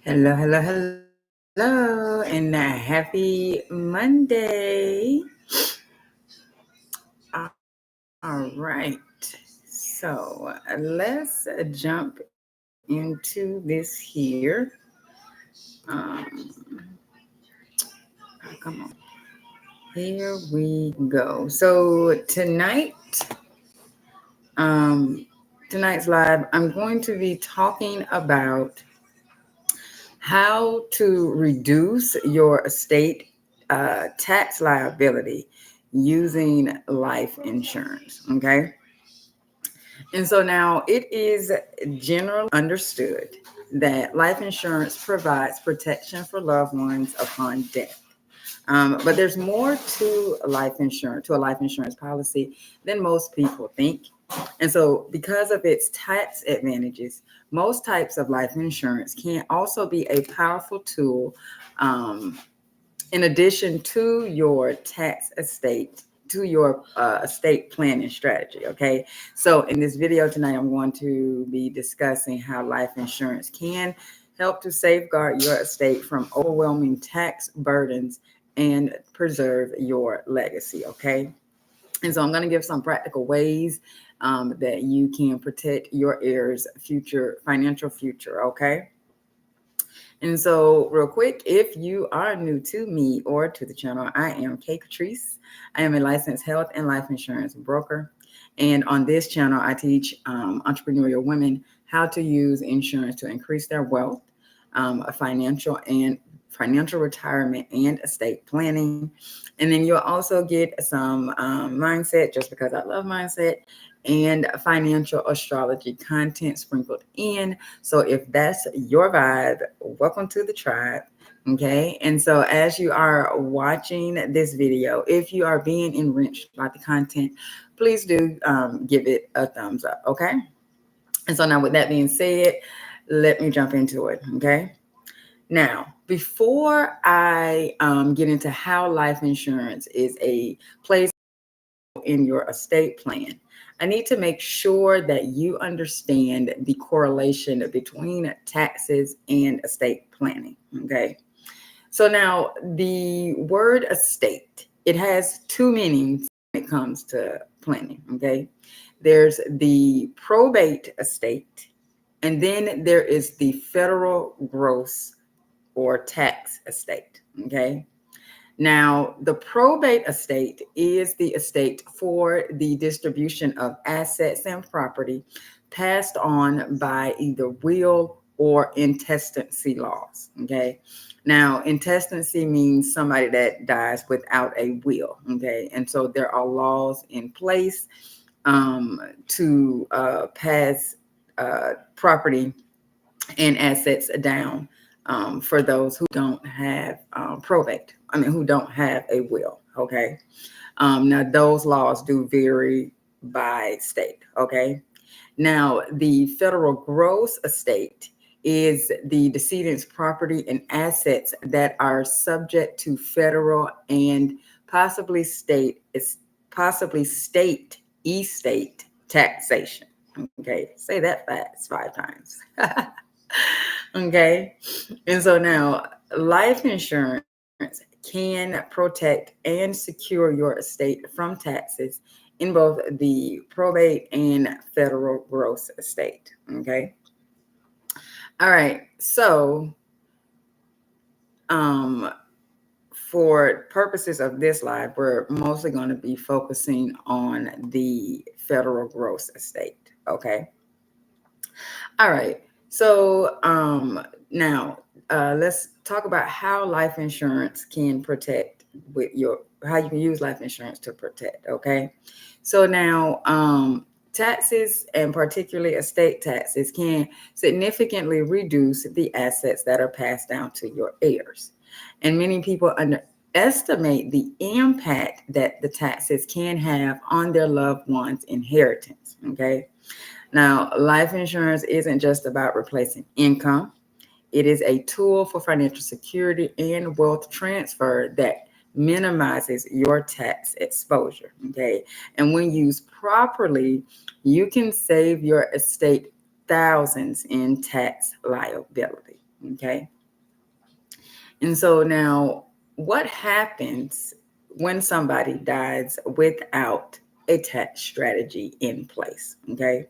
Hello, hello, hello, and happy Monday. All right, so let's jump into this here. Um, Come on, here we go. So um, tonight's live, I'm going to be talking about how to reduce your estate tax liability using life insurance. Okay. And so now it is generally understood that life insurance provides protection for loved ones upon death. But there's more to a life insurance policy than most people think. And so, because of its tax advantages, most types of life insurance can also be a powerful tool um, in addition to your tax estate, to your estate planning strategy. Okay. So, in this video tonight, I'm going to be discussing how life insurance can help to safeguard your estate from overwhelming tax burdens and preserve your legacy. Okay. And so I'm going to give some practical ways that you can protect your heirs' future financial future. Okay. And so, real quick, if you are new to me or to the channel, I am Katrice. I am a licensed health and life insurance broker. And on this channel, I teach entrepreneurial women how to use insurance to increase their wealth, financial retirement and estate planning. And then you'll also get some mindset, just because I love mindset, and financial astrology content sprinkled in. So if that's your vibe, welcome to the tribe. Okay. And so as you are watching this video, if you are being enriched by the content, please do give it a thumbs up. Okay. And so now with that being said, let me jump into it. Okay. Now, before I get into how life insurance is a place in your estate plan, I need to make sure that you understand the correlation between taxes and estate planning. Okay. So now the word estate, it has two meanings when it comes to planning. Okay. There's the probate estate, and then there is the federal gross or tax estate. Okay. Now, the probate estate is the estate for the distribution of assets and property passed on by either will or intestacy laws. Okay. Now, intestacy means somebody that dies without a will. Okay. And so there are laws in place to pass property and assets down for those who don't have who don't have a will. Okay. Now, those laws do vary by state. Okay. Now, the federal gross estate is the decedent's property and assets that are subject to federal and possibly state estate taxation. Okay. Say that fast 5 times. Okay. And so now life insurance can protect and secure your estate from taxes in both the probate and federal gross estate. Okay. All right. So for purposes of this live, we're mostly going to be focusing on the federal gross estate. Okay. All right. So now let's talk about how life insurance can protect how you can use life insurance to protect. Okay. So now taxes, and particularly estate taxes, can significantly reduce the assets that are passed down to your heirs. And many people underestimate the impact that the taxes can have on their loved ones' inheritance. Okay. Now, life insurance isn't just about replacing income. It is a tool for financial security and wealth transfer that minimizes your tax exposure. Okay. And when used properly, you can save your estate thousands in tax liability. Okay. And so now, what happens when somebody dies without a tax strategy in place? Okay.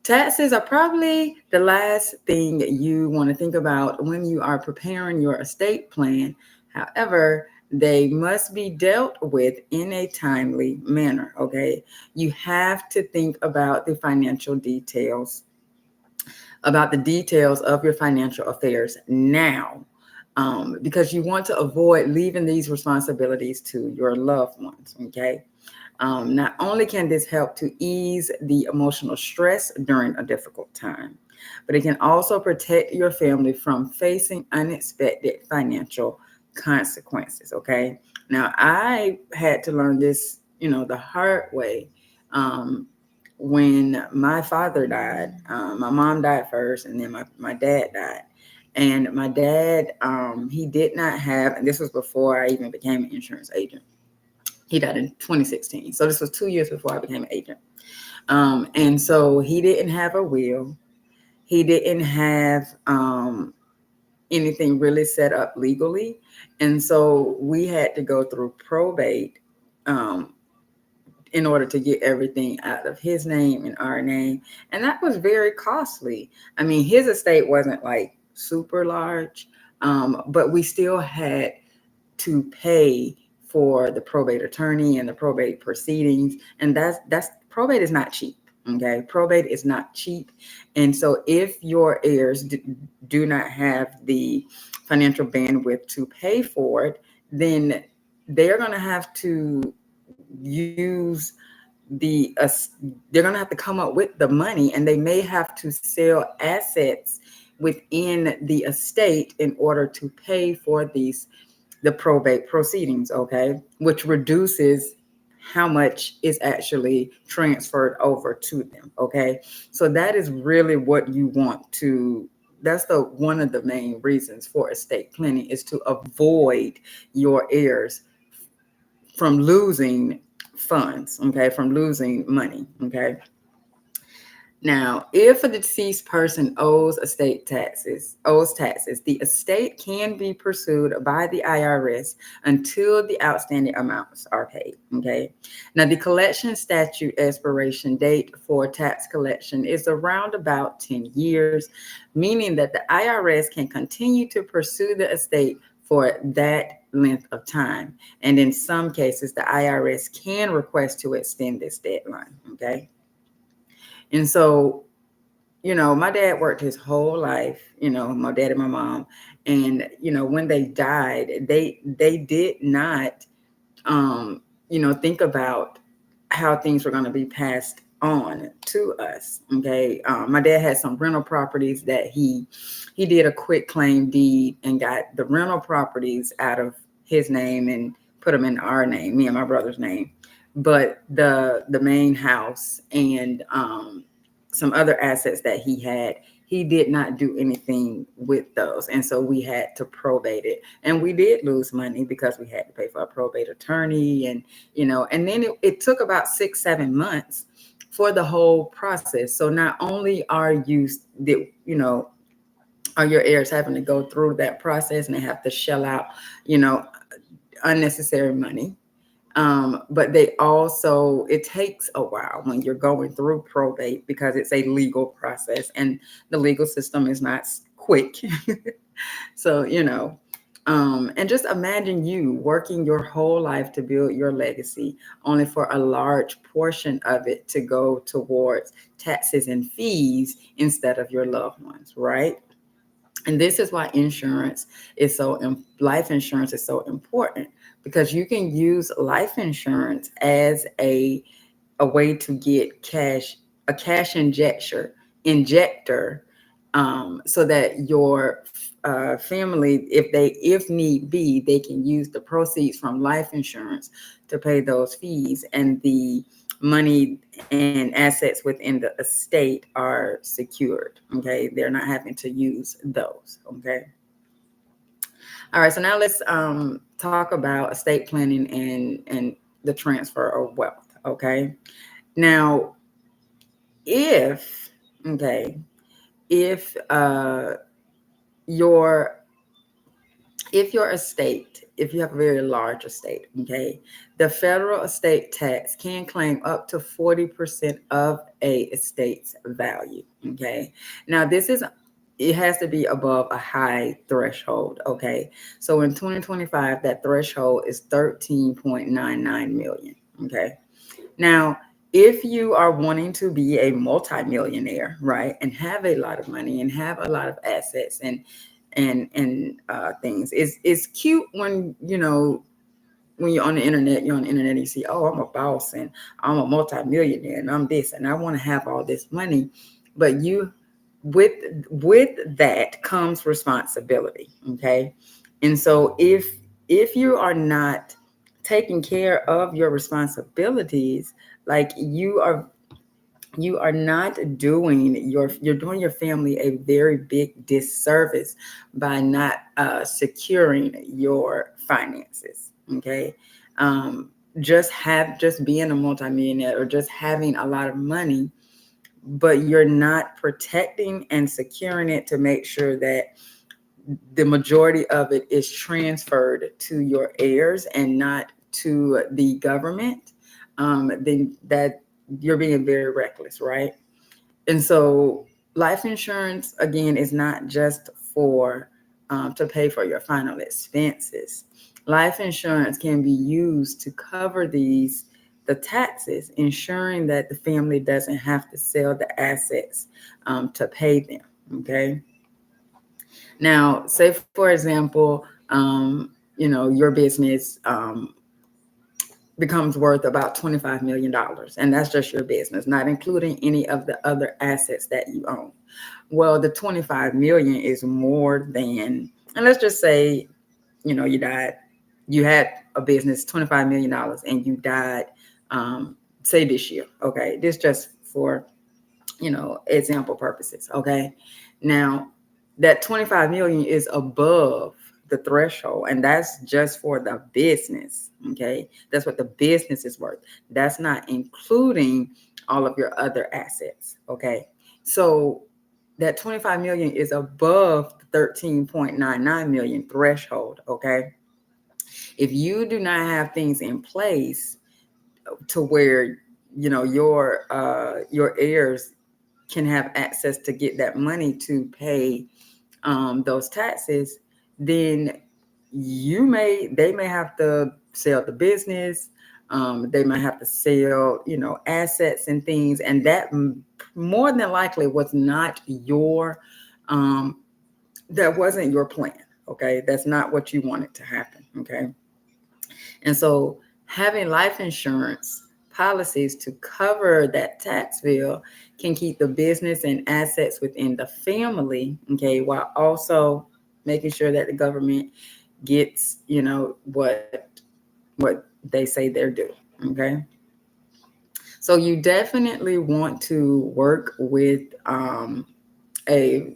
Taxes are probably the last thing you want to think about when you are preparing your estate plan. However, they must be dealt with in a timely manner. Okay. You have to think about the financial details, about the details of your financial affairs now, because you want to avoid leaving these responsibilities to your loved ones. Okay. Not only can this help to ease the emotional stress during a difficult time, but it can also protect your family from facing unexpected financial consequences. Okay. Now, I had to learn this, the hard way. Um, when my father died, my mom died first, and then my dad died. And my dad, he did not have, and this was before I even became an insurance agent. He died in 2016. So this was 2 years before I became an agent. And so he didn't have a will. He didn't have anything really set up legally. And so we had to go through probate um, in order to get everything out of his name and our name. And that was very costly. I mean, his estate wasn't like super large, but we still had to pay for the probate attorney and the probate proceedings. And that's probate is not cheap. Okay. Probate is not cheap. And so if your heirs do not have the financial bandwidth to pay for it, then they're going to have to use they're going to have to come up with the money, and they may have to sell assets within the estate in order to pay for the probate proceedings. Okay, which reduces how much is actually transferred over to them. Okay, so that is really what you want to, that's the one of the main reasons for estate planning, is to avoid your heirs from losing funds. Okay, from losing money. Okay. Now, if a deceased person owes taxes, the estate can be pursued by the IRS until the outstanding amounts are paid. Okay. Now, the collection statute expiration date for tax collection is around about 10 years, meaning that the IRS can continue to pursue the estate for that length of time. And in some cases, the IRS can request to extend this deadline. Okay. And so, my dad worked his whole life, my dad and my mom. And, when they died, they did not, think about how things were going to be passed on to us. Okay. My dad had some rental properties that he did a quick claim deed and got the rental properties out of his name and put them in our name, me and my brother's name. But the main house and some other assets that he did not do anything with those. And so we had to probate it. And we did lose money because we had to pay for a probate attorney. And, and then it took about 6-7 months for the whole process. So not only are your heirs having to go through that process and they have to shell out, you know, unnecessary money. But it takes a while when you're going through probate because it's a legal process and the legal system is not quick. So, and just imagine you working your whole life to build your legacy, only for a large portion of it to go towards taxes and fees instead of your loved ones, right? And this is why life insurance is so important, because you can use life insurance as a way to get a cash injector, so that your family, if need be, they can use the proceeds from life insurance to pay those fees, and the money and assets within the estate are secured. Okay, they're not having to use those. Okay. All right, so now let's talk about estate planning and the transfer of wealth. Okay. Now, if okay, if your if you have a very large estate, okay, the federal estate tax can claim up to 40% of a estate's value. Okay. Now it has to be above a high threshold. Okay. So in 2025, that threshold is 13.99 million. Okay. Now, if you are wanting to be a multimillionaire, right, and have a lot of money and have a lot of assets and things, it's cute when when you're on the internet and you see, oh, I'm a boss and I'm a multimillionaire and I'm this and I want to have all this money, but with with that comes responsibility, okay? And so if you are not taking care of your responsibilities, like you are not doing you're doing your family a very big disservice by not securing your finances. Okay. um, just being a multimillionaire or just having a lot of money, but you're not protecting and securing it to make sure that the majority of it is transferred to your heirs and not to the government, then that you're being very reckless, right? And so, life insurance again is not just for to pay for your final expenses. Life insurance can be used to cover the taxes, ensuring that the family doesn't have to sell the assets to pay them. Okay. Now, say for example, your business becomes worth about $25 million, and that's just your business, not including any of the other assets that you own. Well, the 25 million is more than, and let's just say, you died, you had a business, $25 million, and you died, say this year. Okay, this just for example purposes. Okay. Now, that 25 million is above the threshold, and that's just for the business. Okay. That's what the business is worth. That's not including all of your other assets. Okay. So that 25 million is above the 13.99 million threshold. Okay. If you do not have things in place to where your heirs can have access to get that money to pay those taxes, then they may have to sell the business. They might have to sell, assets and things, and that more than likely was not um, that wasn't your plan. Okay, that's not what you wanted to happen. Okay, and so having life insurance policies to cover that tax bill can keep the business and assets within the family, okay, while also making sure that the government gets, what they say they're due. Okay. So you definitely want to work with a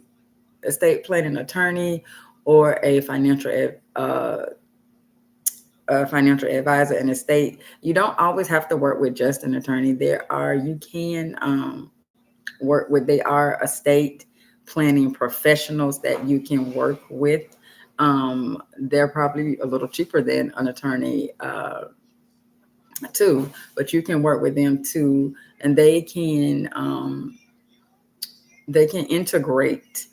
estate planning attorney or a financial advisor in a state. You don't always have to work with just an attorney. You can work with, they are estate planning professionals that you can work with. They're probably a little cheaper than an attorney too, but you can work with them too, and they can integrate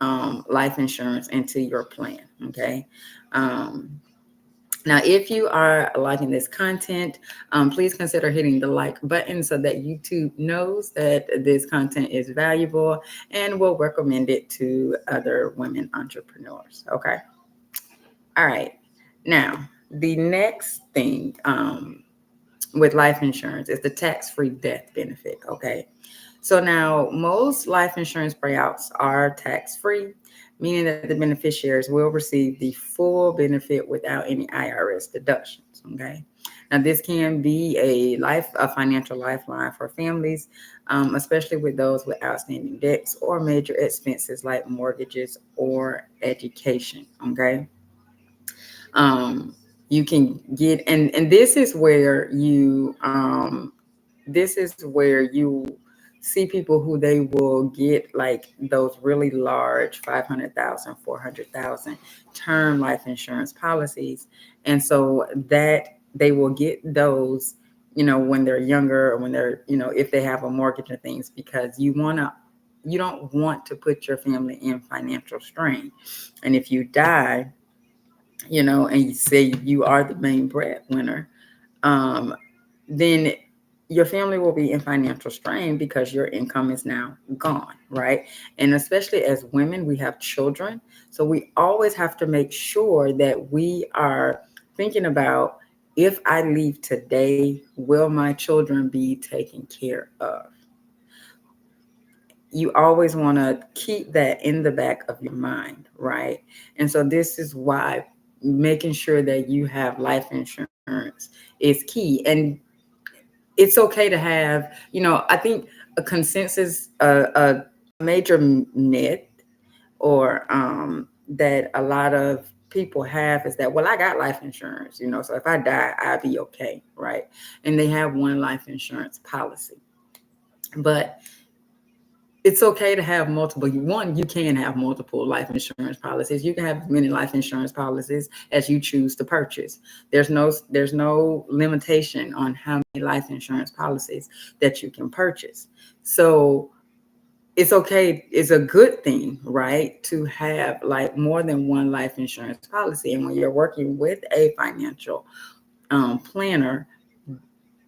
life insurance into your plan. Okay. Um, Now, if you are liking this content, please consider hitting the like button so that YouTube knows that this content is valuable and will recommend it to other women entrepreneurs. Okay. All right. Now, the next thing with life insurance is the tax-free death benefit. Okay. So now most life insurance payouts are tax-free, meaning that the beneficiaries will receive the full benefit without any IRS deductions. Okay. Now this can be a financial lifeline for families, especially with those with outstanding debts or major expenses like mortgages or education. Okay. Um, you can get, and this is where you see people who they will get like those really large 500,000, 400,000 term life insurance policies. And so that they will get those, when they're younger, or when they're, if they have a mortgage and things, because you don't want to put your family in financial strain. And if you die, and you say you are the main breadwinner, then your family will be in financial strain because your income is now gone, right? And especially as women, we have children. So we always have to make sure that we are thinking about, if I leave today, will my children be taken care of? You always want to keep that in the back of your mind, right? And so this is why making sure that you have life insurance is key. And it's okay to have, I think a consensus, a major myth, or that a lot of people have, is that, well, I got life insurance, so if I die, I'll be okay, right? And they have one life insurance policy. But it's okay to have multiple. One, you can have multiple life insurance policies. You can have as many life insurance policies as you choose to purchase. There's no limitation on how many life insurance policies that you can purchase. So it's okay. It's a good thing, right, to have like more than one life insurance policy. And when you're working with a financial planner,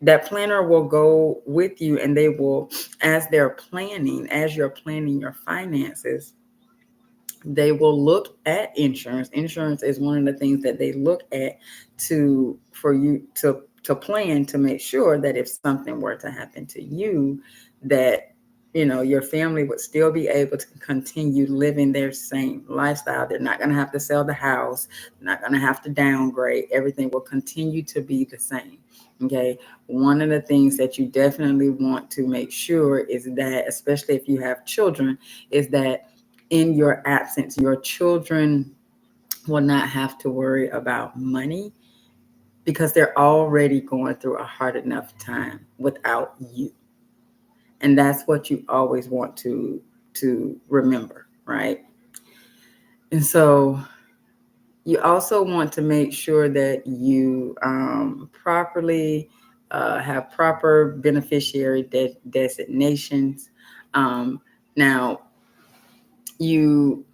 that planner will go with you, and they will, as you're planning your finances, they will look at insurance. Insurance is one of the things that they look at for you to plan, to make sure that if something were to happen to you, that your family would still be able to continue living their same lifestyle. They're not going to have to sell the house, they're not going to have to downgrade. Everything will continue to be the same. Okay. One of the things that you definitely want to make sure is that, especially if you have children, is that in your absence, your children will not have to worry about money, because they're already going through a hard enough time without you. And that's what you always want to remember, right? And so you also want to make sure that you properly have proper beneficiary designations. Now, you,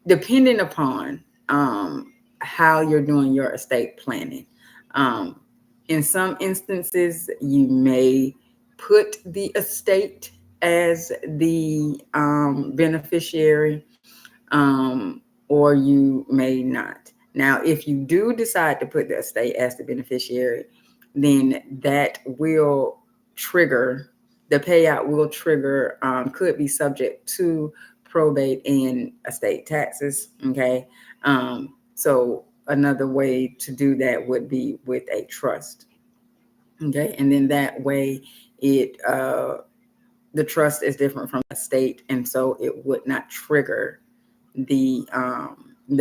depending upon how you're doing your estate planning, um, in some instances, you may put the estate as the beneficiary, or you may not. Now, if you do decide to put the estate as the beneficiary, then that will trigger, the payout will trigger, could be subject to probate and estate taxes. Okay. So another way to do that would be with a trust. Okay. And then that way the trust is different from the estate. And so it would not trigger the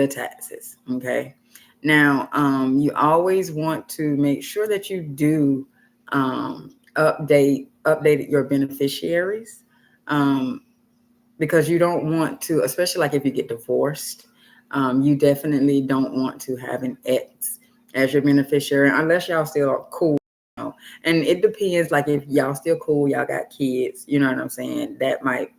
taxes. Okay. Now, you always want to make sure that you do update your beneficiaries, because you don't want to, especially like if you get divorced, you definitely don't want to have an ex as your beneficiary unless y'all still are cool. And it depends, like if y'all still cool, y'all got kids, you know what I'm saying? That might,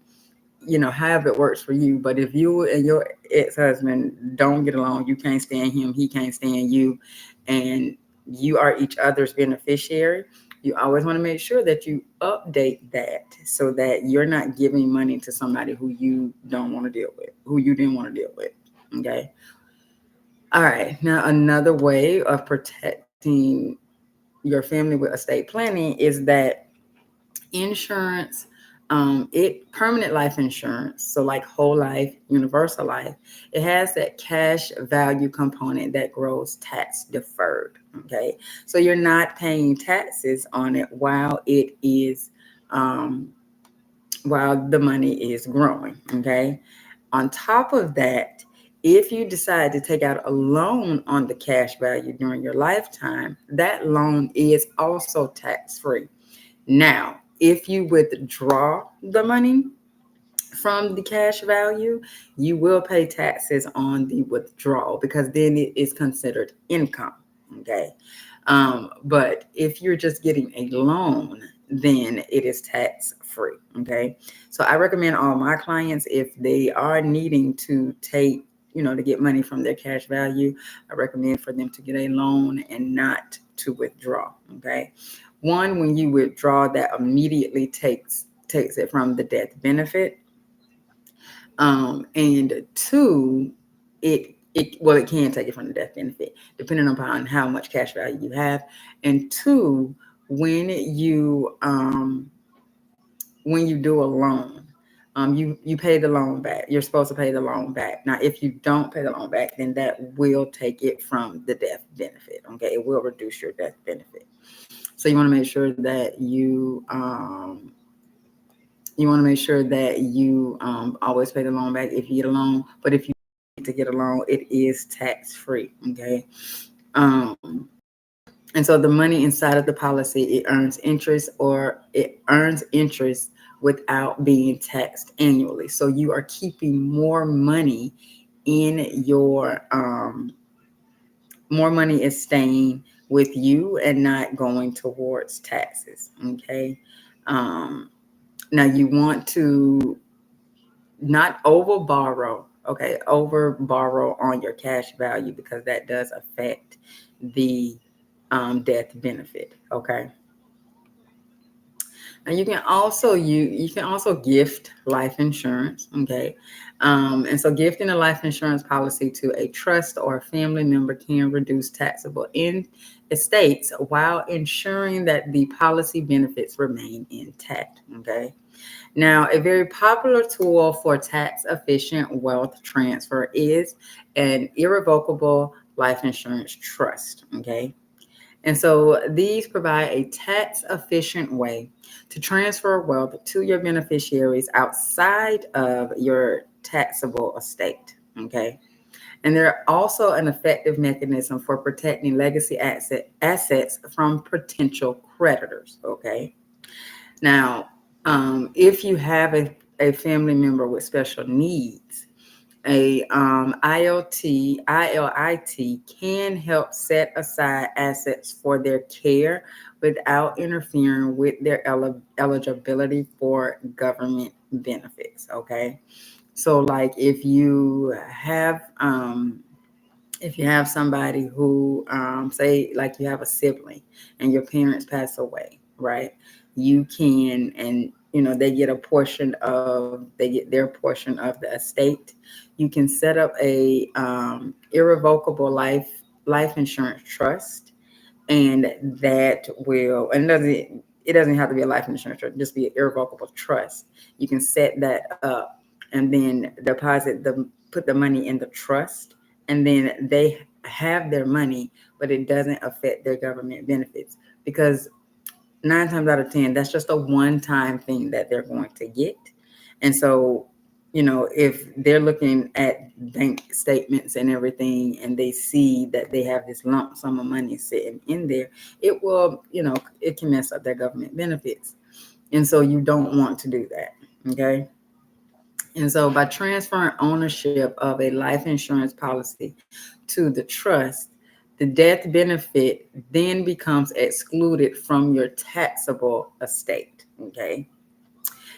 however it works for you. But if you and your ex-husband don't get along, you can't stand him, he can't stand you, and you are each other's beneficiary, you always want to make sure that you update that, so that you're not giving money to somebody who you don't want to deal with, who you didn't want to deal with. Okay. All right. Now, another way of protecting your family with estate planning is that insurance, permanent life insurance, so like whole life, universal life, it has that cash value component that grows tax deferred. Okay, so you're not paying taxes on it while it is while the money is growing. Okay, on top of that, if you decide to take out a loan on the cash value during your lifetime, that loan is also tax free. Now, if you withdraw the money from the cash value, you will pay taxes on the withdrawal because then it is considered income. Okay. But if you're just getting a loan, then it is tax free. Okay. So I recommend all my clients, if they are needing to take, to get money from their cash value, I recommend for them to get a loan and not to withdraw. Okay. One, when you withdraw, that immediately takes it from the death benefit. And two, it can take it from the death benefit, depending upon how much cash value you have. And two, when you do a loan, you pay the loan back. You're supposed to pay the loan back. Now, if you don't pay the loan back, then that will take it from the death benefit. Okay, it will reduce your death benefit. So you want to make sure that always pay the loan back if you get a loan. But if you need to get a loan, it is tax free. Okay. And so the money inside of the policy, it earns interest without being taxed annually. So you are keeping more money is staying with you and not going towards taxes. Okay. Now you want to not over borrow on your cash value, because that does affect the death benefit. Okay. Now you can also gift life insurance. Okay. And so gifting a life insurance policy to a trust or a family member can reduce taxable estates while ensuring that the policy benefits remain intact. Okay. Now, a very popular tool for tax-efficient wealth transfer is an irrevocable life insurance trust. Okay. And so these provide a tax-efficient way to transfer wealth to your beneficiaries outside of your taxable estate. Okay. And they're also an effective mechanism for protecting legacy assets from potential creditors. Okay. Now, if you have a family member with special needs, a ILIT can help set aside assets for their care without interfering with their eligibility for government benefits. Okay, so like if you have somebody who, say, like you have a sibling and your parents pass away, right? You can, and they get their portion of the estate. You can set up a irrevocable life insurance trust, and that will, and it doesn't have to be a life insurance trust, just be an irrevocable trust. You can set that up and then put the money in the trust, and then they have their money, but it doesn't affect their government benefits, because 9 times out of 10, that's just a one-time thing that they're going to get. And so, if they're looking at bank statements and everything, and they see that they have this lump sum of money sitting in there, it will, it can mess up their government benefits. And so you don't want to do that. Okay. And so by transferring ownership of a life insurance policy to the trust, the death benefit then becomes excluded from your taxable estate. Okay.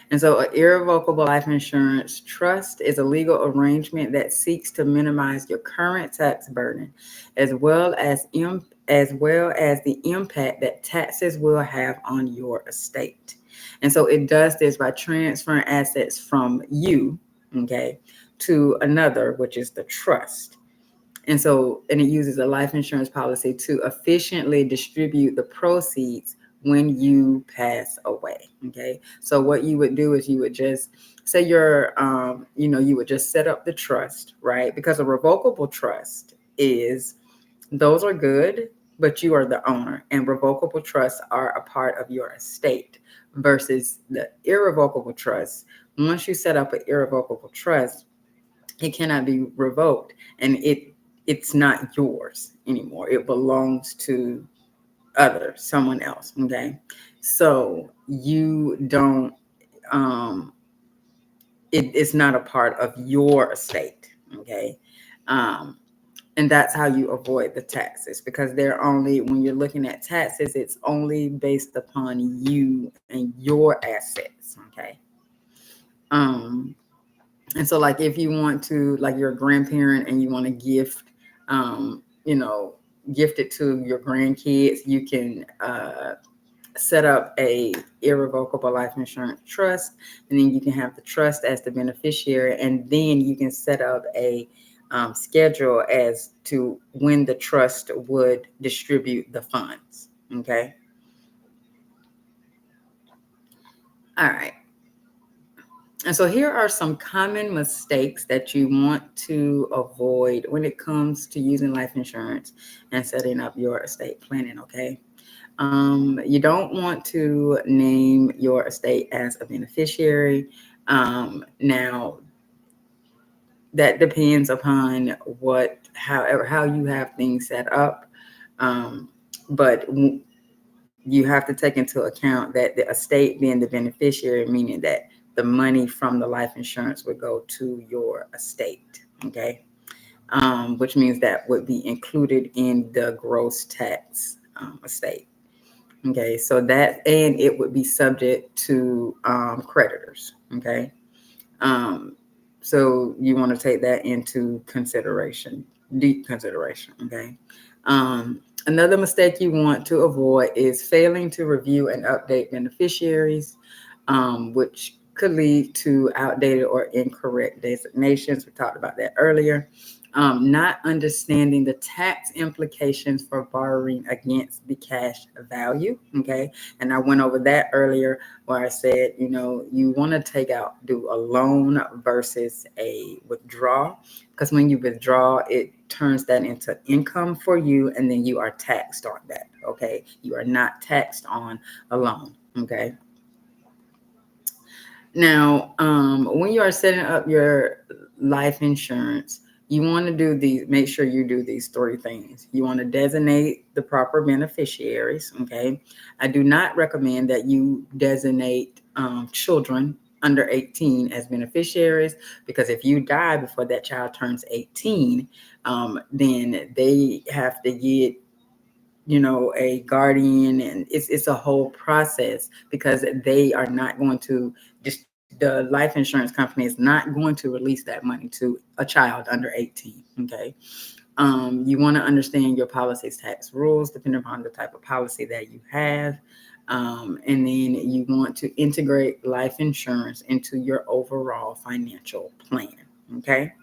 And so an irrevocable life insurance trust is a legal arrangement that seeks to minimize your current tax burden, as well as the impact that taxes will have on your estate. And so it does this by transferring assets from you, okay, to another, which is the trust. And it uses a life insurance policy to efficiently distribute the proceeds when you pass away. Okay. So what you would do is you would just say you would just set up the trust, right? Because a revocable trust those are good, but you are the owner, and revocable trusts are a part of your estate, versus the irrevocable trust. Once you set up an irrevocable trust, it cannot be revoked, and it's not yours anymore. It belongs to someone else. Okay. So you don't, um, it's not a part of your estate. Okay. Um, and that's how you avoid the taxes, because they're only, when you're looking at taxes, it's only based upon you and your assets. Okay. Um, and so like if you want to, like you're a grandparent and you want to gift, you know, gift it to your grandkids, you can set up a irrevocable life insurance trust, and then you can have the trust as the beneficiary, and then you can set up a schedule as to when the trust would distribute the funds. Okay. All right. And so here are some common mistakes that you want to avoid when it comes to using life insurance and setting up your estate planning. Okay. You don't want to name your estate as a beneficiary. Now, that depends upon however, how you have things set up. Um, but you have to take into account that the estate being the beneficiary, meaning that the money from the life insurance would go to your estate. Okay. Which means that would be included in the gross tax estate. Okay, so that, and it would be subject to creditors. Okay, um, so you want to take that into consideration, deep consideration. Okay, another mistake you want to avoid is failing to review and update beneficiaries, which could lead to outdated or incorrect designations. We talked about that earlier. Not understanding the tax implications for borrowing against the cash value. Okay. And I went over that earlier where I said, you know, you want to do a loan versus a withdrawal, because when you withdraw, it turns that into income for you, and then you are taxed on that. Okay. You are not taxed on a loan. Okay. Now, when you are setting up your life insurance, you want to make sure you do these three things. You want to designate the proper beneficiaries. Okay. I do not recommend that you designate children under 18 as beneficiaries, because if you die before that child turns 18, then they have to get, you know, a guardian, and it's a whole process, because they are not going to just, the life insurance company is not going to release that money to a child under 18. Okay. You want to understand your policy's tax rules depending upon the type of policy that you have. And then you want to integrate life insurance into your overall financial plan. Okay.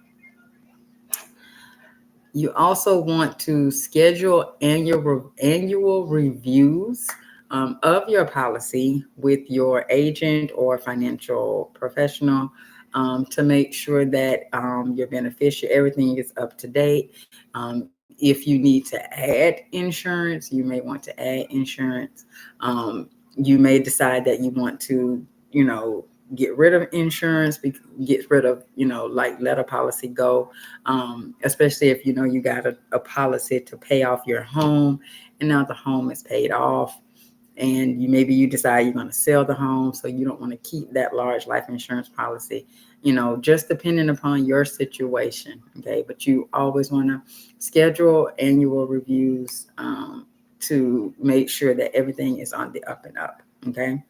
You also want to schedule annual reviews of your policy with your agent or financial professional, to make sure that your beneficiary, everything is up to date. If you need to add insurance, you may want to add insurance. You may decide that you want to, you know, get rid of insurance, get rid of, you know, like let a policy go, especially if you know you got a policy to pay off your home, and now the home is paid off, and maybe you decide you're going to sell the home, so you don't want to keep that large life insurance policy, you know, just depending upon your situation. Okay, but you always want to schedule annual reviews, to make sure that everything is on the up and up. Okay.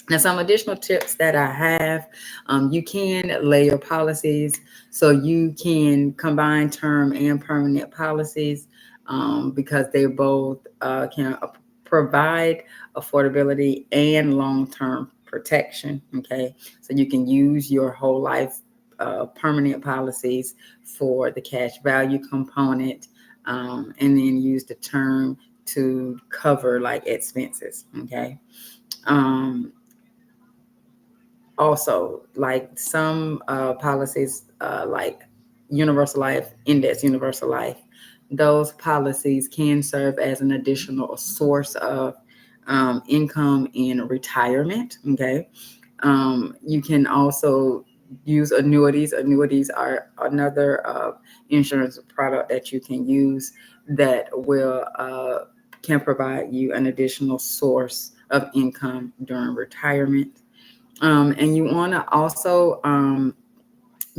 Now, some additional tips that I have, you can layer policies, so you can combine term and permanent policies, because they both can provide affordability and long-term protection. Okay, so you can use your whole life permanent policies for the cash value component, and then use the term to cover like expenses. Okay. Um, Also, like some policies, like universal life, index universal life, those policies can serve as an additional source of income in retirement. Okay. You can also use annuities. Annuities are another insurance product that you can use that will can provide you an additional source of income during retirement. And you want to also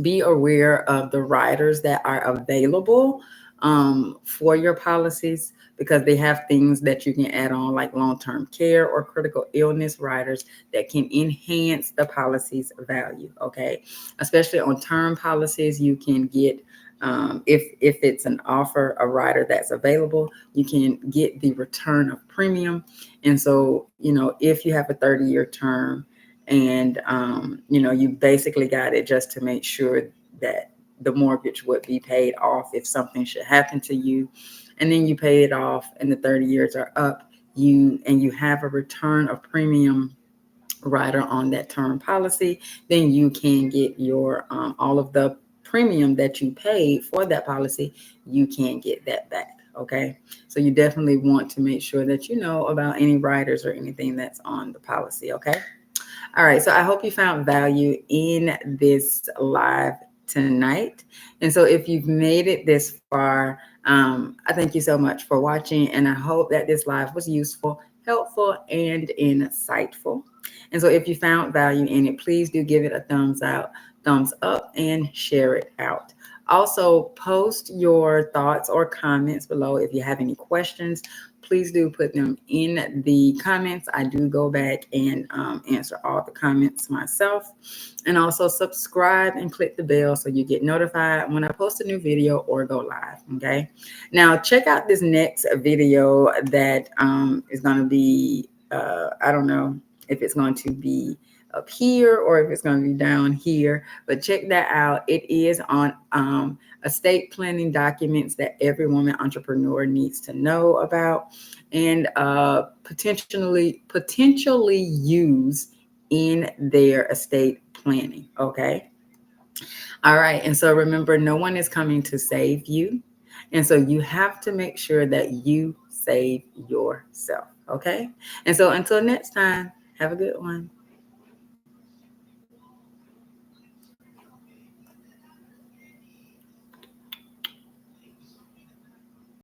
be aware of the riders that are available for your policies, because they have things that you can add on, like long-term care or critical illness riders that can enhance the policy's value. Okay, especially on term policies, you can get if it's an offer, a rider that's available, you can get the return of premium. And so, if you have a 30-year term, and you basically got it just to make sure that the mortgage would be paid off if something should happen to you, and then you pay it off and the 30 years are up, you have a return of premium rider on that term policy, then you can get your all of the premium that you paid for that policy, you can get that back. Okay, so you definitely want to make sure that you know about any riders or anything that's on the policy. Okay. All right, so I hope you found value in this live tonight. And so if you've made it this far, I thank you so much for watching. And I hope that this live was useful, helpful, and insightful. And so if you found value in it, please do give it a thumbs up, and share it out. Also, post your thoughts or comments below. If you have any questions, please do put them in the comments. I do go back and answer all the comments myself. And also subscribe and click the bell so you get notified when I post a new video or go live. Okay. Now check out this next video that is going to be, I don't know if it's going to be up here or if it's going to be down here, but check that out. It is on estate planning documents that every woman entrepreneur needs to know about, and potentially use in their estate planning. Okay. All right. And so remember, no one is coming to save you. And so you have to make sure that you save yourself. Okay. And so until next time, have a good one.